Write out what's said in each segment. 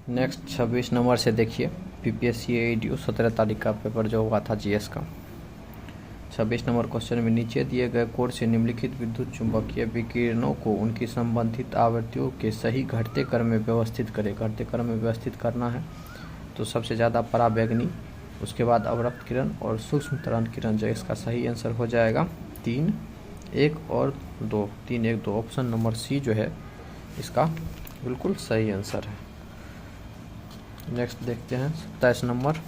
Next 26 number से देखिए PPSC ADO 17 तारीख का पेपर जो हुआ था जीएस का। 26 नंबर क्वेश्चन में नीचे दिए गए कोड से निम्नलिखित विद्युत चुंबकीय विकिरणों को उनकी संबंधित आवृत्तियों के सही घटते क्रम में व्यवस्थित करें। घटते क्रम में व्यवस्थित करना है तो सबसे ज़्यादा पराबैंगनी, उसके बाद अवरक्त किरण और सूक्ष्म तरंग किरण, जो इसका सही आंसर हो जाएगा 3, 1 और 2। 3, 1, 2 ऑप्शन नंबर सी जो है इसका बिल्कुल सही आंसर है। नेक्स्ट देखते हैं 27 नंबर।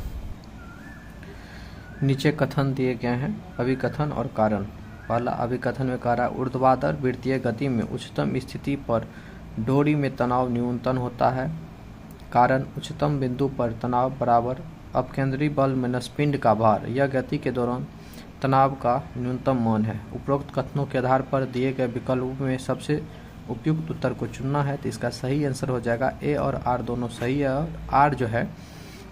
नीचे कथन दिए गए हैं, अभिकथन और कारण। पहला अभिकथन में कह रहा है ऊर्ध्वाधर वृत्तीय गति में उच्चतम स्थिति पर डोरी में तनाव न्यूनतम होता है। कारण उच्चतम बिंदु पर तनाव बराबर अपकेंद्री बल माइनस पिंड का भार, यह गति के दौरान तनाव का न्यूनतम मान है। उपरोक्त कथनों के आधार पर दिए गए विकल्पों में सबसे उपयुक्त उत्तर को चुनना है, तो इसका सही आंसर हो जाएगा ए और आर दोनों सही है। और आर जो है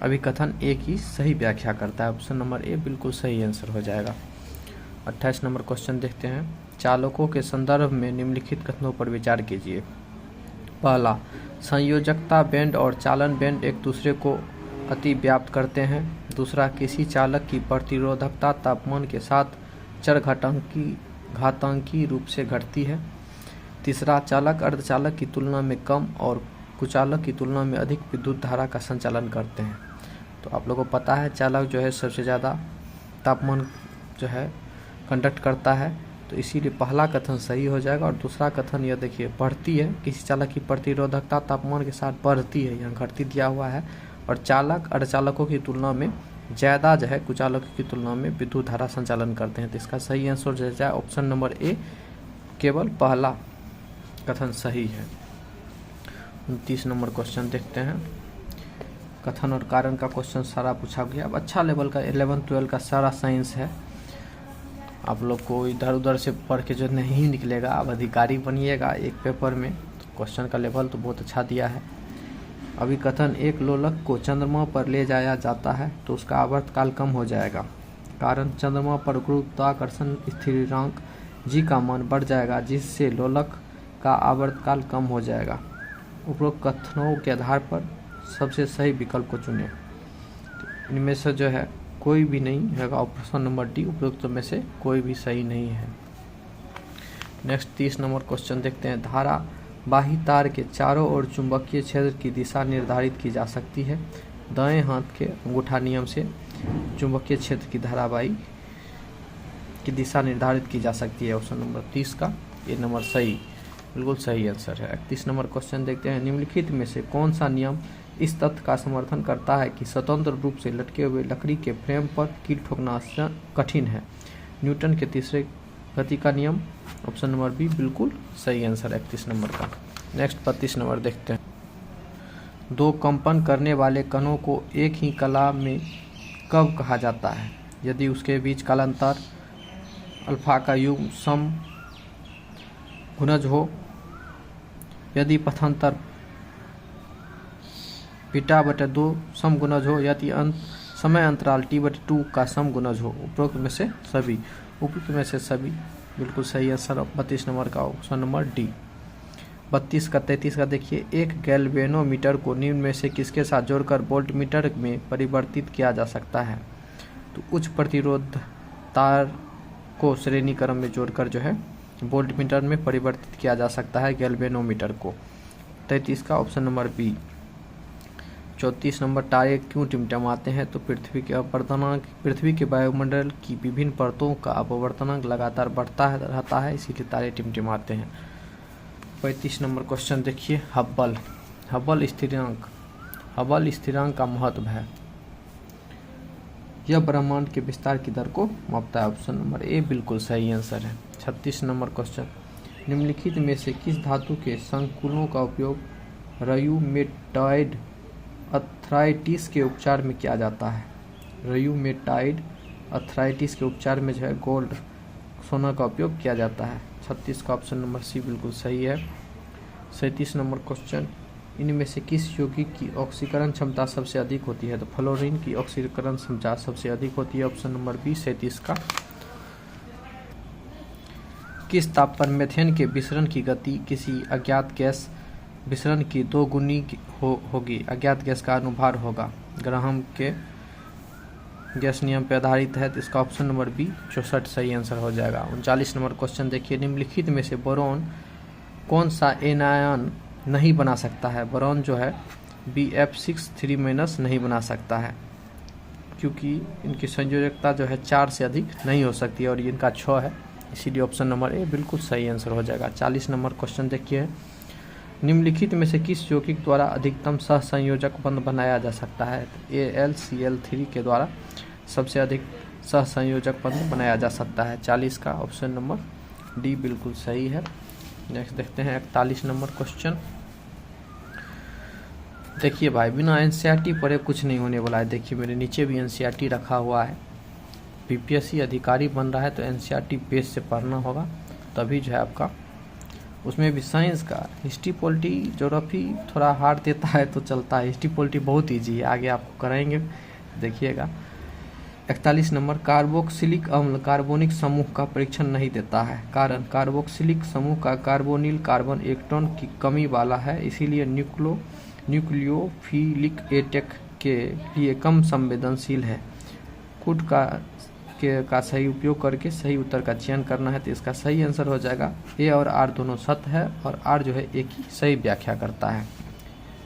अभिकथन ए की सही व्याख्या करता है। ऑप्शन नंबर ए बिल्कुल सही आंसर हो जाएगा। 28 नंबर क्वेश्चन देखते हैं। चालकों के संदर्भ में निम्नलिखित कथनों पर विचार कीजिए। पहला, संयोजकता बैंड और चालन बैंड एक दूसरे को अति व्याप्त करते हैं। दूसरा, किसी चालक की प्रतिरोधकता तापमान के साथ चर घातांकी रूप से घटती है। तीसरा, चालक अर्धचालक की तुलना में कम और कुचालक की तुलना में अधिक विद्युत धारा का संचालन करते हैं। तो आप लोगों को पता है चालक जो है सबसे ज़्यादा तापमान जो है कंडक्ट करता है, तो इसीलिए पहला कथन सही हो जाएगा। और दूसरा कथन यह देखिए बढ़ती है, किसी चालक की प्रतिरोधकता तापमान के साथ बढ़ती है, यहाँ घटती दिया हुआ है। और चालक अर्धचालकों की तुलना में ज़्यादा जो है कुचालकों की तुलना में विद्युत धारा संचालन करते हैं। तो इसका सही आंसर हो जाए ऑप्शन नंबर ए, केवल पहला कथन सही है। 29 नंबर क्वेश्चन देखते हैं। कथन और कारण का क्वेश्चन सारा पूछा गया। अब अच्छा लेवल का 11-12 का सारा साइंस है, आप लोग को इधर उधर से पढ़ के जो नहीं निकलेगा, आप अधिकारी बनिएगा एक पेपर में। तो क्वेश्चन का लेवल तो बहुत अच्छा दिया है। अभी कथन, एक लोलक को चंद्रमा पर ले जाया जाता है तो उसका आवर्तकाल कम हो जाएगा। कारण, चंद्रमा पर गुरुत्वाकर्षण स्थिरांक जी का मान बढ़ जाएगा जिससे लोलक का आवर्तकाल कम हो जाएगा। उपरोक्त कथनों के आधार पर सबसे सही विकल्प को चुनें। तो इनमें से जो है कोई भी नहीं है, ऑप्शन नंबर डी उपरोक्त में से कोई भी सही नहीं है। नेक्स्ट 30 नंबर क्वेश्चन देखते हैं। धारा बाही तार के चारों ओर चुंबकीय क्षेत्र की दिशा निर्धारित की जा सकती है। दाएं हाथ के अंगूठा नियम से चुंबकीय क्षेत्र की धारावाही की दिशा निर्धारित की जा सकती है। ऑप्शन नंबर 30 का ये नंबर सही, बिल्कुल सही आंसर है। 31 नंबर क्वेश्चन देखते हैं। निम्नलिखित में से कौन सा नियम इस तथ्य का समर्थन करता है कि स्वतंत्र रूप से लटके हुए लकड़ी के फ्रेम पर कील ठोकना कठिन है? न्यूटन के तीसरे गति का नियम। ऑप्शन नंबर बी बिल्कुल सही आंसर है 31 नंबर का। नेक्स्ट 32 नंबर देखते हैं। दो कंपन करने वाले कणों को एक ही कला में कब कहा जाता है? यदि उसके बीच कालांतर अल्फा का युग्म सम गुणज हो, यदि पथांतर β/2 समगुणज हो, यदि समय अंतराल t/2 का समगुणज हो। उपरोक्त में से सभी बिल्कुल सही आंसर 32 नंबर का ऑप्शन नंबर डी। 32 का 33 का देखिए। एक गैल्वेनोमीटर को निम्न में से किसके साथ जोड़कर वोल्टमीटर में परिवर्तित किया जा सकता है? तो उच्च प्रतिरोध तार को श्रेणी क्रम में जोड़कर जो है वोल्टमीटर में परिवर्तित किया जा सकता है गैल्वेनोमीटर को। 33 का ऑप्शन नंबर बी। 34 नंबर, तारे क्यों टिमटिमाते हैं? तो पृथ्वी के वायुमंडल की विभिन्न परतों का अपवर्तनांक लगातार बढ़ता रहता है, इसीलिए तारे टिमटिमाते हैं। 35 नंबर क्वेश्चन देखिए। हब्बल स्थिरांक का महत्व है। यह ब्रह्मांड के विस्तार की दर को मापता है। ऑप्शन नंबर ए बिल्कुल सही आंसर है। 36 नंबर क्वेश्चन। निम्नलिखित में से किस धातु के संकुलों का उपयोग रयूमेटॉइड अर्थराइटिस के उपचार में किया जाता है? रयूमेटॉइड अर्थराइटिस के उपचार में जो है गोल्ड सोना का उपयोग किया जाता है। 36 का ऑप्शन नंबर सी बिल्कुल सही है। 37 नंबर क्वेश्चन। इनमें से किस यौगिक की ऑक्सीकरण क्षमता सबसे अधिक होती है? तो फ्लोरीन की ऑक्सीकरण क्षमता सबसे अधिक होती है। ऑप्शन नंबर बी 37 का। किस ताप पर मीथेन के विसरण की गति किसी अज्ञात गैस विसरण की 2 गुनी होगी। अज्ञात गैस का अनुभार होगा। ग्राहम के गैस नियम पर आधारित है, तो इसका ऑप्शन नंबर बी 64 सही आंसर हो जाएगा। 39 नंबर क्वेश्चन देखिए, निम्नलिखित में से बोरोन कौन सा एनायन नहीं बना सकता है? बोरोन जो है Bf6 3- नहीं बना सकता है, क्योंकि इनकी संयोजकता जो है 4 से अधिक नहीं हो सकती है और इनका 6 है, इसीलिए ऑप्शन नंबर ए बिल्कुल सही आंसर हो जाएगा। 40 नंबर क्वेश्चन देखिए, निम्नलिखित में से किस यौगिक द्वारा अधिकतम सहसंयोजक बंध बनाया जा सकता है? AlCl3 के द्वारा सबसे अधिक सहसंयोजक बंध बनाया जा सकता है। 40 का ऑप्शन नंबर डी बिल्कुल सही है। नेक्स्ट देखते हैं 41 नंबर क्वेश्चन। देखिए भाई, बिना एनसीईआरटी पढ़े कुछ नहीं होने वाला है। देखिए मेरे नीचे भी एनसीईआरटी रखा हुआ है। बीपीएससी अधिकारी बन रहा है तो एनसीईआरटी बेस से पढ़ना होगा, तभी जो है आपका उसमें भी साइंस का हिस्ट्री पॉलिटी ज्योग्राफी थोड़ा हार्ड देता है तो चलता है। हिस्ट्री पॉलिटी बहुत ईजी है, आगे आपको कराएंगे, देखिएगा। 41 नंबर, कार्बोक्सिलिक अम्ल कार्बोनिक समूह का परीक्षण नहीं देता है। कारण, कार्बोक्सिलिक समूह का कार्बोनिल कार्बन इलेक्ट्रॉन की कमी वाला है, इसीलिए न्यूक्लियोफिलिक अटैक के लिए कम संवेदनशील है। कूट का सही उपयोग करके सही उत्तर का चयन करना है, तो इसका सही आंसर हो जाएगा ए और आर दोनों सत्य है और आर जो है एक ही सही व्याख्या करता है।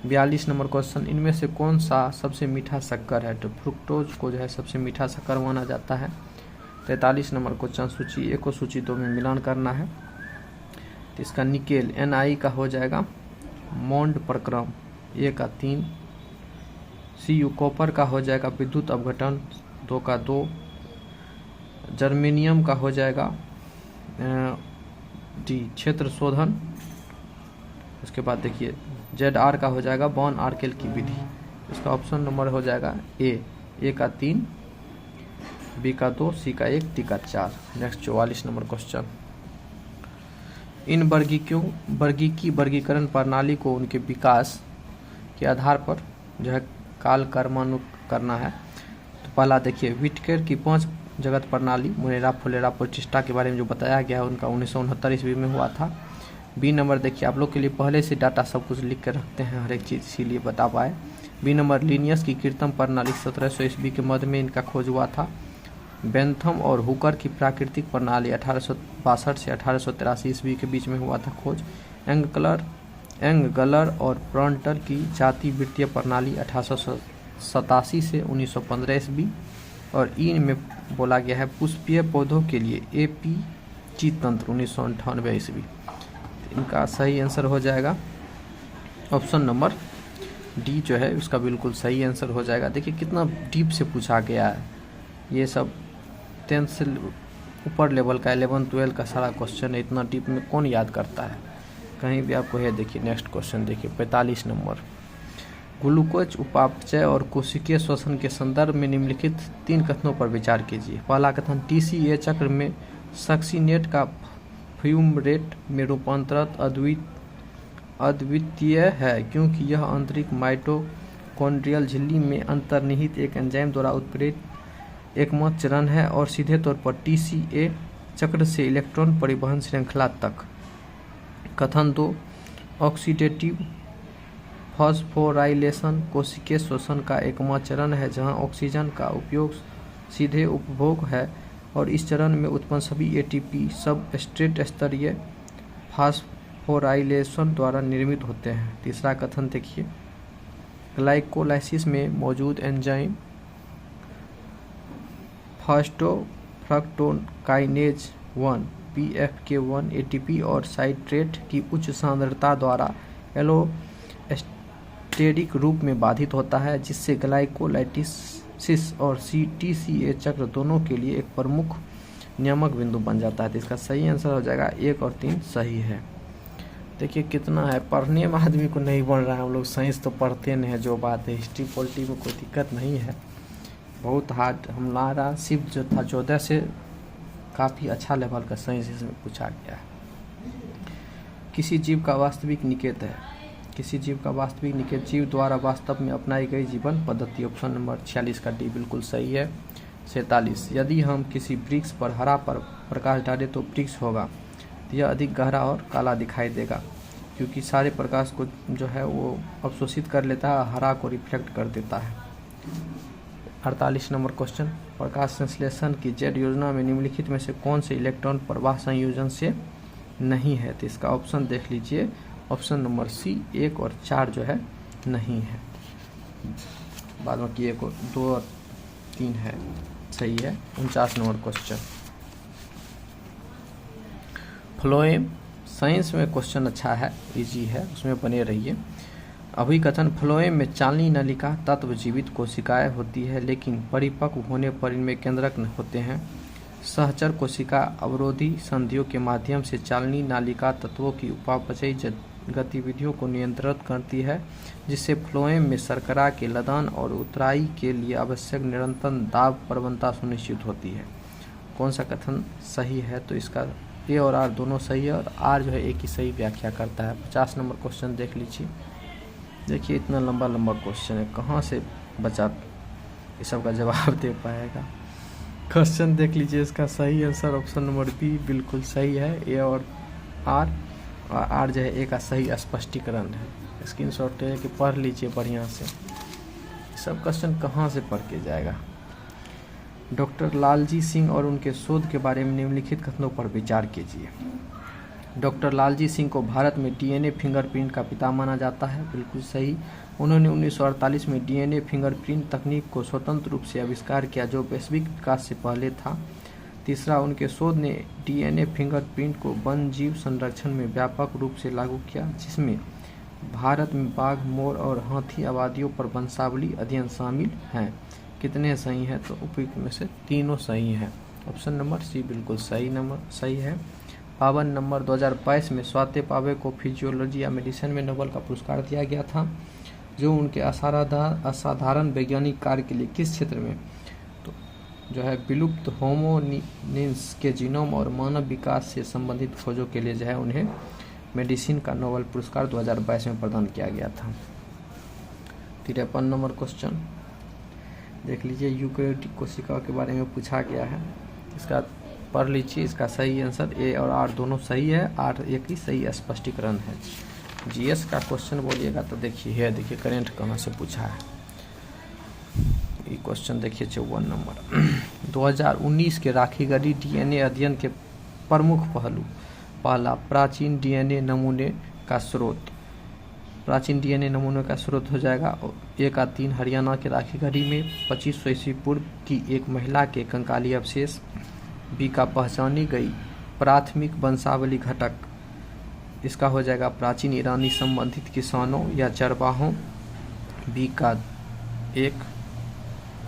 42 नंबर क्वेश्चन, इनमें से कौन सा सबसे मीठा शक्कर है? तो फ्रुक्टोज को जो है सबसे मीठा शक्कर माना जाता है। 43 नंबर क्वेश्चन, सूची 1 को सूची 2 में मिलान करना है, तो इसका निकेल Ni का हो जाएगा मोंड प्रक्रम A का 3, Cu कॉपर का हो जाएगा विद्युत अपघटन 2 का 2, जर्मेनियम का हो जाएगा डी क्षेत्र शोधन। उसके बाद देखिए Zr का हो जाएगा बॉन आर्केल की विधि। इसका ऑप्शन नंबर हो जाएगा ए का 3, बी का 2, सी का 1, डी का 4। नेक्स्ट 44 नंबर क्वेश्चन, इन वर्गीकी वर्गीकरण प्रणाली को उनके विकास के आधार पर जो है काल कर्मानुक करना है। तो पहला देखिए, व्हिटेकर की 5 जगत प्रणाली मुरेरा फुलेरा प्रतिष्ठा के बारे में जो बताया गया है उनका 1969 ईस्वी में हुआ था। बी नंबर देखिए, आप लोग के लिए पहले से डाटा सब कुछ लिख के रखते हैं हर एक चीज़, इसीलिए बता पाए। बी नंबर, लिनियस की कीर्तन प्रणाली 1700 ईस्वी के मध्य में इनका खोज हुआ था। बेंथम और हुकर की प्राकृतिक प्रणाली 1862 से 1883 ईस्वी के बीच में हुआ था खोज। एंगलर और प्रॉन्टर की जाति वृत्तीय प्रणाली 1887 से 1915 ईस्वी। और ई में बोला गया है पुष्पीय पौधों के लिए एपीजी तंत्र 1998 ईस्वी। इनका सही आंसर हो जाएगा ऑप्शन नंबर डी जो है उसका बिल्कुल सही आंसर हो जाएगा। देखिए कितना डीप से पूछा गया है, ये सब 10th से ऊपर लेवल का 11-12 का सारा क्वेश्चन है, इतना डीप में कौन याद करता है कहीं भी आपको है। देखिए नेक्स्ट क्वेश्चन देखिए 45 नंबर, ग्लूकोज उपापचय और कोशिकीय श्वसन के संदर्भ में निम्नलिखित 3 कथनों पर विचार कीजिए। पहला कथन, TCA चक्र में सक्सिनेट का फ्यूमरेट में रूपांतरण अद्वितीय है, क्योंकि यह आंतरिक माइटोकॉन्ड्रियल झिल्ली में अंतर्निहित एक एंजाइम द्वारा उत्प्रेरित एकमात्र चरण है और सीधे तौर पर TCA चक्र से इलेक्ट्रॉन परिवहन श्रृंखला तक। कथन 2, ऑक्सीडेटिव फॉस्फोराइलेशन कोशिकीय श्वसन का एकमात्र चरण है जहां ऑक्सीजन का उपयोग सीधे उपभोग है और इस चरण में उत्पन्न सभी ATP सबस्ट्रेट स्तरीय फॉस्फोराइलेशन द्वारा निर्मित होते हैं। तीसरा कथन देखिए, ग्लाइकोलाइसिस में मौजूद एंजाइम फॉस्फोफ्रक्टोकाइनेज 1 PFK1 ATP और साइट्रेट की उच्च सांद्रता द्वारा एलोस्टेरिक रूप में बाधित होता है, जिससे ग्लाइकोलाइसिस और TCA चक्र दोनों के लिए एक प्रमुख नियामक बिंदु बन जाता है। तो इसका सही आंसर हो जाएगा 1 और 3 सही है। देखिए कितना है, पढ़ने में आदमी को नहीं बन रहा है, हम लोग साइंस तो पढ़ते नहीं है, जो बात है हिस्ट्री पॉलिटी में कोई दिक्कत नहीं है, बहुत हार्ड। हमारा सिर्फ जो था 14 से काफ़ी अच्छा लेवल का साइंस इसमें पूछा गया है। किसी जीव का वास्तविक निकेत है, किसी जीव का वास्तविक निकेत जीव द्वारा वास्तव में अपनाई गई जीवन पद्धति। ऑप्शन नंबर 46 का डी बिल्कुल सही है। 47, यदि हम किसी वृक्ष पर हरा पर प्रकाश डालें तो वृक्ष होगा, यह अधिक गहरा और काला दिखाई देगा। क्योंकि सारे प्रकाश को जो है वो अवशोषित कर लेता है, हरा को रिफ्लेक्ट कर देता है। 48 नंबर क्वेश्चन, प्रकाश संश्लेषण की जेड योजना में निम्नलिखित में से कौन से इलेक्ट्रॉन प्रवाह संयोजन से नहीं है? तो इसका ऑप्शन देख लीजिए, ऑप्शन नंबर सी 1 और 4 जो है नहीं है, बाद में कि 1 और 2 और 3 है, सही है। 49 नंबर क्वेश्चन, फ्लोएम, साइंस में क्वेश्चन अच्छा है, इजी है, उसमें बने रहिए। अभिकथन, फ्लोएम में चालनी नलिका तत्व जीवित कोशिकाएं होती है, लेकिन परिपक्व होने पर इनमें केंद्रक होते हैं। सहचर कोशिका अवरोधी संधियों के माध्यम से चालनी नालिका तत्वों की उपापचयी गतिविधियों को नियंत्रित करती है, जिससे फ्लोएम में शर्करा के लदान और उतराई के लिए आवश्यक निरंतर दाब प्रवणता सुनिश्चित होती है। कौन सा कथन सही है? तो इसका ए और आर दोनों सही है, और आर जो है एक ही सही व्याख्या करता है। 50 नंबर क्वेश्चन देख लीजिए। देखिए इतना लंबा लंबा क्वेश्चन है, कहाँ से बच्चा इस सब का जवाब दे पाएगा। क्वेश्चन देख लीजिए, इसका सही आंसर ऑप्शन नंबर बी बिल्कुल सही है। ए और आर जो है ए का सही स्पष्टीकरण है। स्क्रीनशॉट लेके पढ़ लीजिए बढ़िया से। सब क्वेश्चन कहाँ से पढ़ के जाएगा। डॉक्टर लालजी सिंह और उनके शोध के बारे में निम्नलिखित कथनों पर विचार कीजिए। डॉक्टर लालजी सिंह को भारत में डीएनए फिंगरप्रिंट का पिता माना जाता है, बिल्कुल सही। उन्होंने 1948 में डीएनए फिंगरप्रिंट तकनीक को स्वतंत्र रूप से आविष्कार किया, जो वैश्विक विकास से पहले था। तीसरा, उनके शोध ने डीएनए फिंगरप्रिंट को वन जीव संरक्षण में व्यापक रूप से लागू किया, जिसमें भारत में बाघ, मोर और हाथी आबादियों पर वंशावली अध्ययन शामिल हैं। कितने सही हैं? तो उपयुक्त में से तीनों सही हैं। ऑप्शन नंबर सी बिल्कुल सही है। 52 नंबर, 2022 में स्वाति पावे को फिजियोलॉजी या मेडिसिन में नोबेल का पुरस्कार दिया गया था, जो उनके असाधारण वैज्ञानिक कार्य के लिए किस क्षेत्र में? तो जो है विलुप्त होमोनिन्स के जीनोम और मानव विकास से संबंधित खोजों के लिए जो है उन्हें मेडिसिन का नोबेल पुरस्कार 2022 में प्रदान किया गया था। 53 नंबर क्वेश्चन देख लीजिए, यूकेरियोटिक कोशिकाओं के बारे में पूछा गया है, इसका पढ़ लीजिए। इसका सही आंसर ए और आर दोनों सही है, आर एक ही सही स्पष्टीकरण है। जीएस का क्वेश्चन बोलिएगा तो देखिए करंट कहाँ से पूछा है। ये क्वेश्चन देखिए 54 नंबर। 2019 के राखीगढ़ी डीएनए अध्ययन के प्रमुख पहलू। पहला, प्राचीन डीएनए नमूने का स्रोत। प्राचीन डीएनए नमूने का स्रोत हो जाएगा 1 का 3 हरियाणा के राखीगढ़ी में 2500 ईस्वी पूर्व की एक महिला के कंकाली अवशेष। बी का पहचानी गई प्राथमिक वंशावली घटक, इसका हो जाएगा प्राचीन ईरानी संबंधित किसानों या चरवाहों। बी का 1,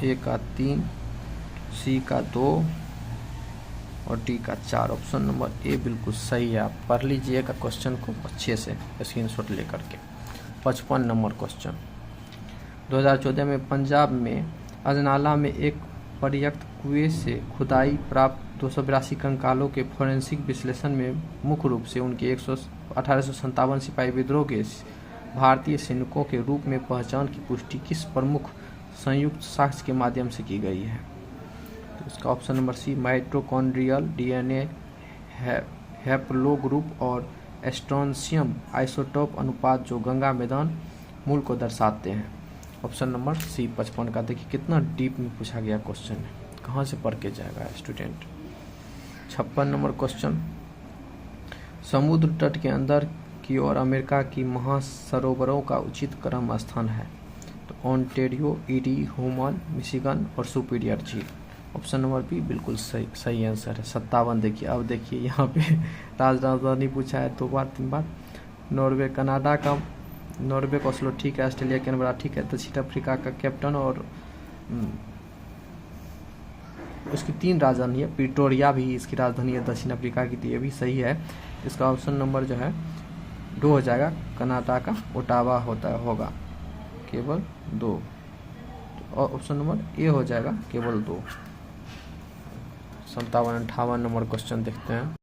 ए का 3, सी का 2 और डी का 4। ऑप्शन नंबर ए बिल्कुल सही है। आप पढ़ लीजिएगा क्वेश्चन को अच्छे से स्क्रीनशॉट लेकर के। 55 नंबर क्वेश्चन, 2014 में पंजाब में अजनाला में एक पर्याप्त कुएं से खुदाई प्राप्त 282 कंकालों के फोरेंसिक विश्लेषण में मुख्य रूप से उनके 1857 सिपाही विद्रोह के भारतीय सैनिकों के रूप में पहचान की पुष्टि किस प्रमुख संयुक्त साक्ष्य के माध्यम से की गई है? तो इसका option number C, mitochondrial DNA, haplogroup और स्ट्रोंशियम आइसोटोप अनुपात, जो गंगा मैदान मूल को दर्शाते हैं। ऑप्शन नंबर सी 55 का। देखिए कितना डीप में पूछा गया क्वेश्चन है, कहाँ से पढ़ के जाएगा स्टूडेंट। 56 नंबर क्वेश्चन, समुद्र तट के अंदर की ओर अमेरिका की महासरोवरों का उचित क्रम स्थान है। तो ओंटेरियो, ईडी, ह्यूमन, मिशिगन और सुपीरियर झील। ऑप्शन नंबर बी बिल्कुल सही आंसर है। 57। देखिए अब देखिए यहाँ पे राजधानी पूछा है 2 बार 3 बार। नॉर्वे, कनाडा का नॉर्वे का ओस्लो ठीक है, ऑस्ट्रेलिया कैनबरा ठीक है, दक्षिण अफ्रीका का कैप्टन और उसकी 3 राजधानी है, प्रिटोरिया भी इसकी राजधानी है दक्षिण अफ्रीका की, तो ये भी सही है। इसका ऑप्शन नंबर जो है 2 हो जाएगा, कनाडा का ओटावा होगा केवल 2। और ऑप्शन नंबर ए हो जाएगा केवल 2। 57 58 नंबर क्वेश्चन देखते हैं।